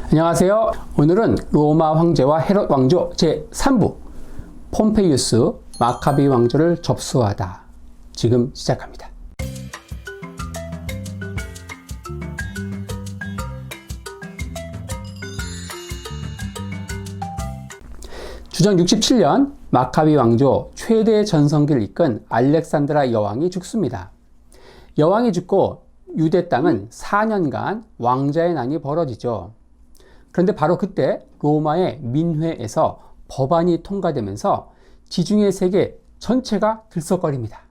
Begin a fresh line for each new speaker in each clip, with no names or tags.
안녕하세요. 오늘은 로마 황제와 헤롯 왕조 제3부 폼페이우스 마카비 왕조를 접수하다 지금 시작합니다. 주전 67년 마카비 왕조 최대 전성기를 이끈 알렉산드라 여왕이 죽습니다. 여왕이 죽고 유대 땅은 4년간 왕자의 난이 벌어지죠. 그런데 바로 그때 로마의 민회에서 법안이 통과되면서 지중해 세계 전체가 들썩거립니다.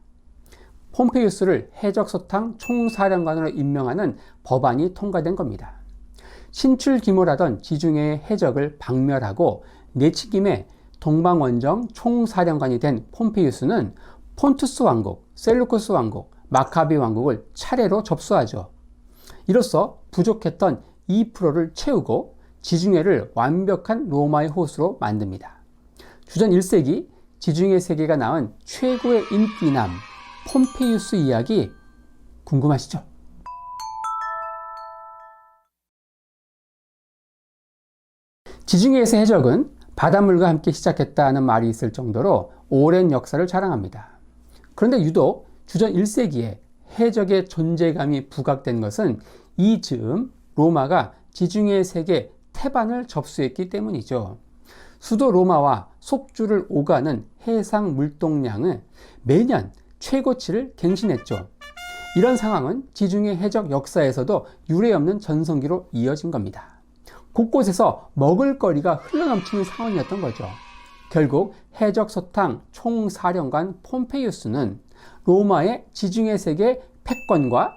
폼페이우스를 해적소탕 총사령관으로 임명하는 법안이 통과된 겁니다. 신출귀몰하던 지중해의 해적을 박멸하고 내치김에 동방원정 총사령관이 된 폼페이우스는 폰투스 왕국, 셀루쿠스 왕국, 마카비 왕국을 차례로 접수하죠. 이로써 부족했던 2%를 채우고 지중해를 완벽한 로마의 호수로 만듭니다. 주전 1세기 지중해 세계가 낳은 최고의 인기남 폼페이우스 이야기 궁금하시죠? 지중해에서 해적은 바닷물과 함께 시작했다는 말이 있을 정도로 오랜 역사를 자랑합니다. 그런데 유독 주전 1세기에 해적의 존재감이 부각된 것은 이 즈음 로마가 지중해 세계 태반을 접수했기 때문이죠. 수도 로마와 속주를 오가는 해상 물동량은 매년 최고치를 갱신했죠. 이런 상황은 지중해 해적 역사에서도 유례없는 전성기로 이어진 겁니다. 곳곳에서 먹을거리가 흘러넘치는 상황이었던 거죠. 결국 해적소탕 총사령관 폼페이우스는 로마의 지중해 세계 패권과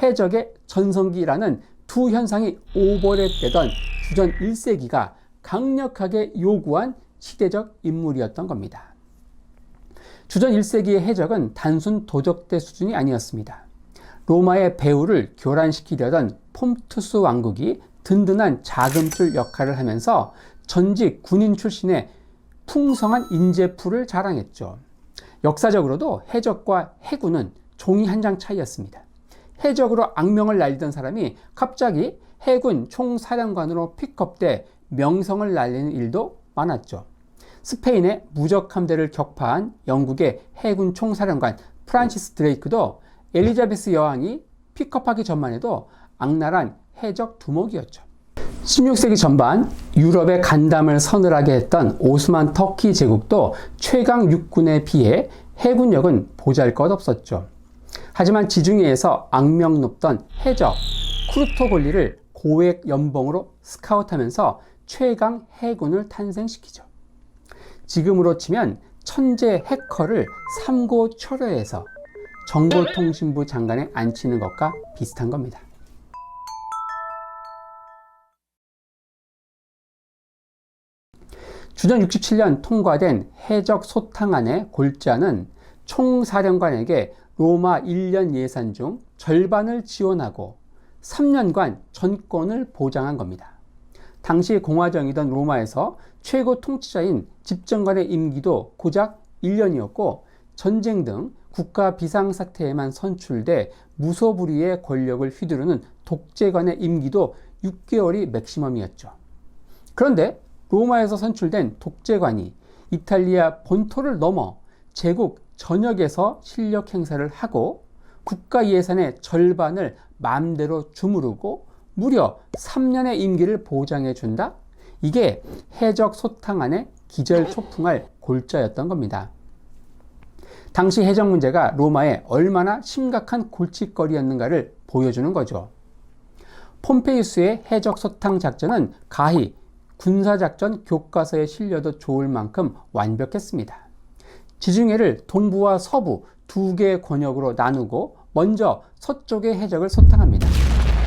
해적의 전성기라는 두 현상이 오버랩되던 주전 1세기가 강력하게 요구한 시대적 인물이었던 겁니다. 주전 1세기의 해적은 단순 도적대 수준이 아니었습니다. 로마의 배후를 교란시키려던 폰투스 왕국이 든든한 자금줄 역할을 하면서 전직 군인 출신의 풍성한 인재풀을 자랑했죠. 역사적으로도 해적과 해군은 종이 한 장 차이였습니다. 해적으로 악명을 날리던 사람이 갑자기 해군 총사령관으로 픽업돼 명성을 날리는 일도 많았죠. 스페인의 무적 함대를 격파한 영국의 해군 총사령관 프란시스 드레이크도 엘리자베스 여왕이 픽업하기 전만 해도 악랄한 해적 두목이었죠. 16세기 전반 유럽의 간담을 서늘하게 했던 오스만 터키 제국도 최강 육군에 비해 해군력은 보잘것없었죠. 하지만 지중해에서 악명 높던 해적 쿠르토골리를 고액 연봉으로 스카우트하면서 최강 해군을 탄생시키죠. 지금으로 치면 천재 해커를 삼고초려해서 정보통신부 장관에 앉히는 것과 비슷한 겁니다. 주전 67년 통과된 해적 소탕안의 골자는 총사령관에게 로마 1년 예산 중 절반을 지원하고 3년간 전권을 보장한 겁니다. 당시 공화정이던 로마에서 최고 통치자인 집정관의 임기도 고작 1년이었고 전쟁 등 국가 비상사태에만 선출돼 무소불위의 권력을 휘두르는 독재관의 임기도 6개월이 맥시멈이었죠. 그런데 로마에서 선출된 독재관이 이탈리아 본토를 넘어 제국 전역에서 실력 행사를 하고 국가 예산의 절반을 마음대로 주무르고 무려 3년의 임기를 보장해 준다? 이게 해적 소탕안의 기절초풍할 골자였던 겁니다. 당시 해적 문제가 로마에 얼마나 심각한 골칫거리였는가를 보여주는 거죠. 폼페이우스의 해적 소탕 작전은 가히 군사작전 교과서에 실려도 좋을 만큼 완벽했습니다. 지중해를 동부와 서부 두 개의 권역으로 나누고 먼저 서쪽의 해적을 소탕합니다.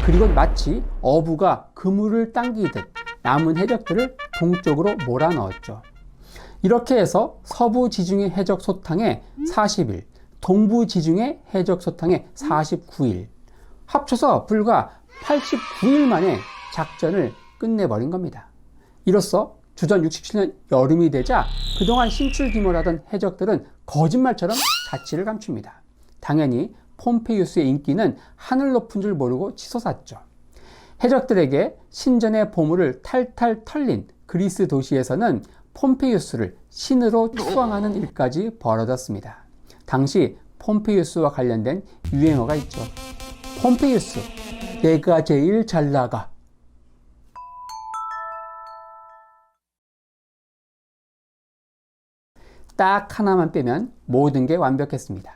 그리고 마치 어부가 그물을 당기듯 남은 해적들을 동쪽으로 몰아넣었죠. 이렇게 해서 서부 지중해 해적 소탕에 40일, 동부 지중해 해적 소탕에 49일, 합쳐서 불과 89일 만에 작전을 끝내버린 겁니다. 이로써 주전 67년 여름이 되자 그동안 신출귀몰하던 해적들은 거짓말처럼 자취를 감춥니다. 당연히 폼페이우스의 인기는 하늘 높은 줄 모르고 치솟았죠. 해적들에게 신전의 보물을 탈탈 털린 그리스 도시에서는 폼페이우스를 신으로 추앙하는 일까지 벌어졌습니다. 당시 폼페이우스와 관련된 유행어가 있죠. 폼페이우스, 내가 제일 잘 나가. 딱 하나만 빼면 모든 게 완벽했습니다.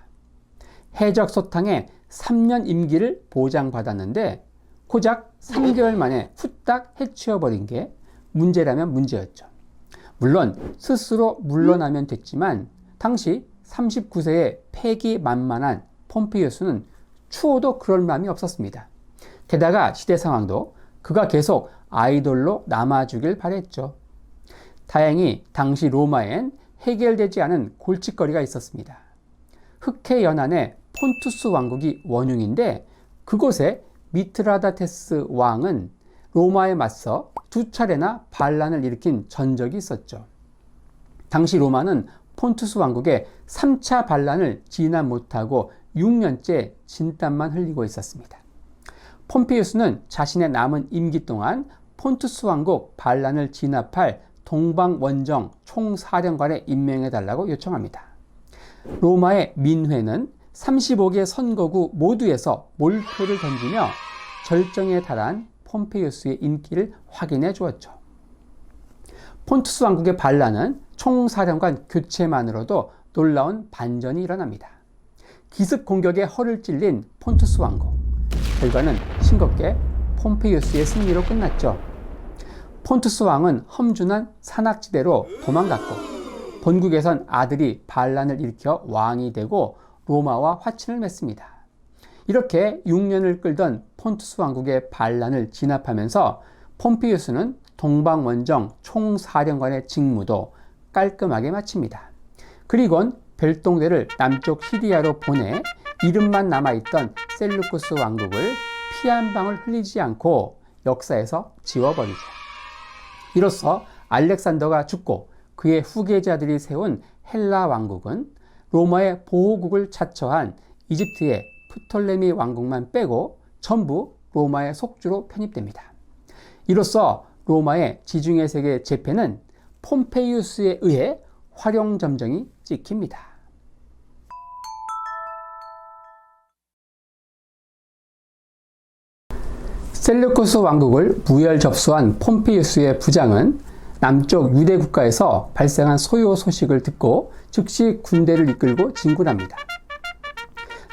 해적 소탕의 3년 임기를 보장받았는데 고작 3개월 만에 후딱 해치워버린 게 문제라면 문제였죠. 물론 스스로 물러나면 됐지만 당시 39세의 패기만만한 폼페이우스는 추호도 그럴 마음이 없었습니다. 게다가 시대 상황도 그가 계속 아이돌로 남아주길 바랬죠. 다행히 당시 로마엔 해결되지 않은 골칫거리가 있었습니다. 흑해 연안의 폰투스 왕국이 원흉인데 그곳에 미트라다테스 왕은 로마에 맞서 2차례나 반란을 일으킨 전적이 있었죠. 당시 로마는 폰투스 왕국의 3차 반란을 진압 못하고 6년째 진땀만 흘리고 있었습니다. 폼페이우스는 자신의 남은 임기 동안 폰투스 왕국 반란을 진압할 동방원정 총사령관에 임명해달라고 요청합니다. 로마의 민회는 35개 선거구 모두에서 몰표를 던지며 절정에 달한 폼페이우스의 인기를 확인해 주었죠. 폰투스 왕국의 반란은 총사령관 교체만으로도 놀라운 반전이 일어납니다. 기습 공격에 허를 찔린 폰투스 왕국. 결과는 싱겁게 폼페이우스의 승리로 끝났죠. 폰투스 왕은 험준한 산악지대로 도망갔고 본국에선 아들이 반란을 일으켜 왕이 되고 로마와 화친을 맺습니다. 이렇게 6년을 끌던 폰투스 왕국의 반란을 진압하면서 폼페이우스는 동방원정 총사령관의 직무도 깔끔하게 마칩니다. 그리곤 별동대를 남쪽 시리아로 보내 이름만 남아있던 셀루쿠스 왕국을 피 한 방울 흘리지 않고 역사에서 지워버리죠. 이로써 알렉산더가 죽고 그의 후계자들이 세운 헬라 왕국은 로마의 보호국을 자처한 이집트의 프톨레미 왕국만 빼고 전부 로마의 속주로 편입됩니다. 이로써 로마의 지중해 세계 제패는 폼페이우스에 의해 활용점정이 찍힙니다. 셀루쿠스 왕국을 무혈 접수한 폼페이우스의 부장은 남쪽 유대 국가에서 발생한 소요 소식을 듣고 즉시 군대를 이끌고 진군합니다.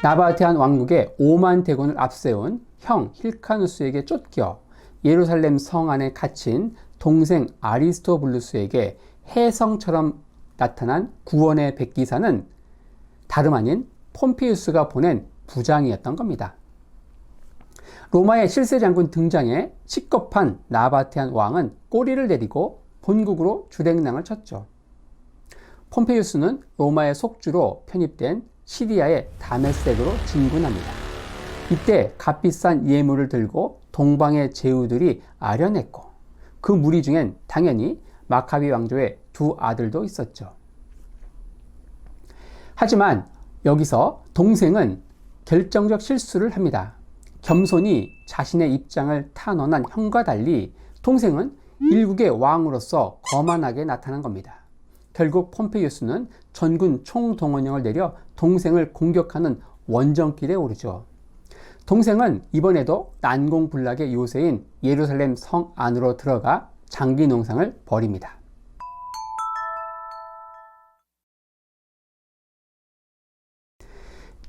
나바테안 왕국의 5만 대군을 앞세운 형 힐카누스에게 쫓겨 예루살렘 성 안에 갇힌 동생 아리스토블루스에게 혜성처럼 나타난 구원의 백기사는 다름 아닌 폼페이우스가 보낸 부장이었던 겁니다. 로마의 실세장군 등장에 식겁한 나바테안 왕은 꼬리를 내리고 본국으로 주랭랑을 쳤죠. 폼페이우스는 로마의 속주로 편입된 시리아의 다메섹으로 진군합니다. 이때 값비싼 예물을 들고 동방의 제후들이 아련했고 그 무리 중엔 당연히 마카비 왕조의 두 아들도 있었죠. 하지만 여기서 동생은 결정적 실수를 합니다. 겸손히 자신의 입장을 탄원한 형과 달리 동생은 일국의 왕으로서 거만하게 나타난 겁니다. 결국 폼페이우스는 전군 총동원령을 내려 동생을 공격하는 원정길에 오르죠. 동생은 이번에도 난공불락의 요새인 예루살렘 성 안으로 들어가 장기 농상을 벌입니다.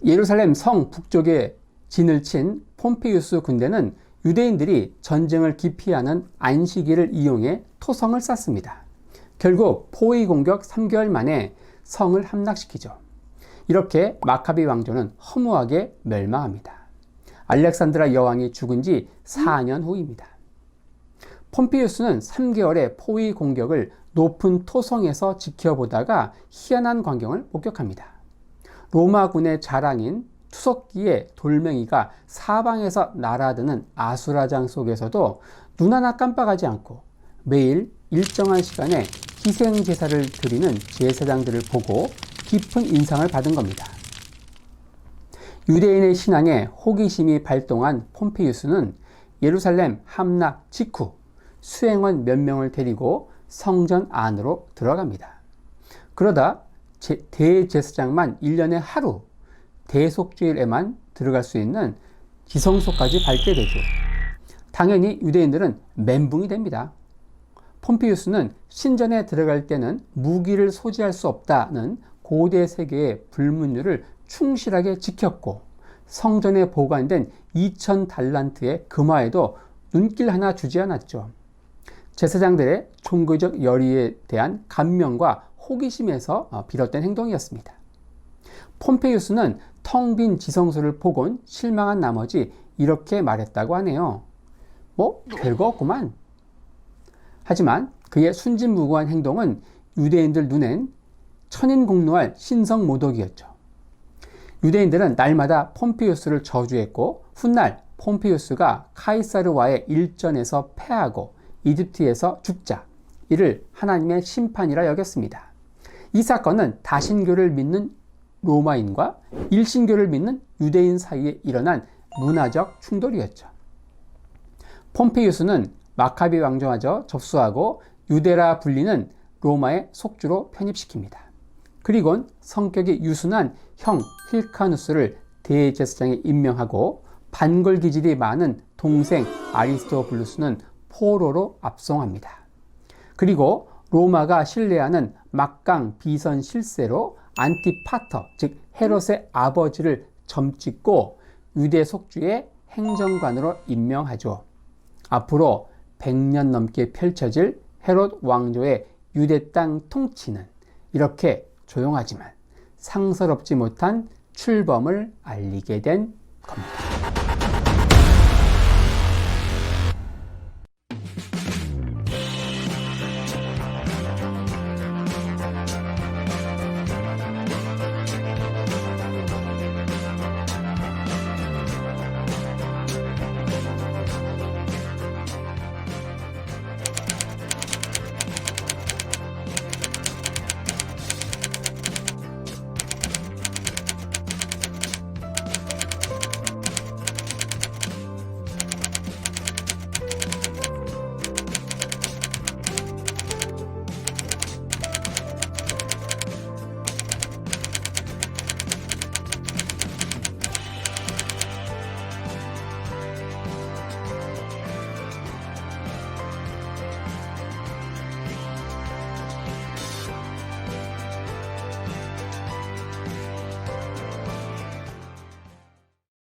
예루살렘 성 북쪽에 진을 친 폼페이우스 군대는 유대인들이 전쟁을 기피하는 안식일을 이용해 토성을 쌓습니다. 결국 포위 공격 3개월 만에 성을 함락시키죠. 이렇게 마카비 왕조는 허무하게 멸망합니다. 알렉산드라 여왕이 죽은 지 4년 후입니다. 폼페이우스는 3개월의 포위 공격을 높은 토성에서 지켜보다가 희한한 광경을 목격합니다. 로마군의 자랑인 투석기의 돌멩이가 사방에서 날아드는 아수라장 속에서도 눈 하나 깜빡하지 않고 매일 일정한 시간에 희생제사를 드리는 제사장들을 보고 깊은 인상을 받은 겁니다. 유대인의 신앙에 호기심이 발동한 폼페이우스는 예루살렘 함락 직후 수행원 몇 명을 데리고 성전 안으로 들어갑니다. 그러다 대제사장만 1년에 하루 대속죄일에만 들어갈 수 있는 지성소까지 밟게 되죠. 당연히 유대인들은 멘붕이 됩니다. 폼피우스는 신전에 들어갈 때는 무기를 소지할 수 없다는 고대 세계의 불문율을 충실하게 지켰고 성전에 보관된 2000달란트의 금화에도 눈길 하나 주지 않았죠. 제사장들의 종교적 열의에 대한 감명과 호기심에서 비롯된 행동이었습니다. 폼페이우스는 텅 빈 지성소를 보곤 실망한 나머지 이렇게 말했다고 하네요. 별거 없구만. 하지만 그의 순진무구한 행동은 유대인들 눈엔 천인공노할 신성모독이었죠. 유대인들은 날마다 폼페이우스를 저주했고 훗날 폼페이우스가 카이사르와의 일전에서 패하고 이집트에서 죽자 이를 하나님의 심판이라 여겼습니다. 이 사건은 다신교를 믿는 로마인과 일신교를 믿는 유대인 사이에 일어난 문화적 충돌이었죠. 폼페이우스는 마카비 왕조마저 접수하고 유대라 불리는 로마의 속주로 편입시킵니다. 그리곤 성격이 유순한 형 힐카누스를 대제사장에 임명하고 반골 기질이 많은 동생 아리스토블루스는 포로로 압송합니다. 그리고 로마가 신뢰하는 막강 비선 실세로 안티파터, 즉 헤롯의 아버지를 점찍고 유대 속주의 행정관으로 임명하죠. 앞으로 100년 넘게 펼쳐질 헤롯 왕조의 유대 땅 통치는 이렇게 조용하지만 상서롭지 못한 출범을 알리게 된 겁니다.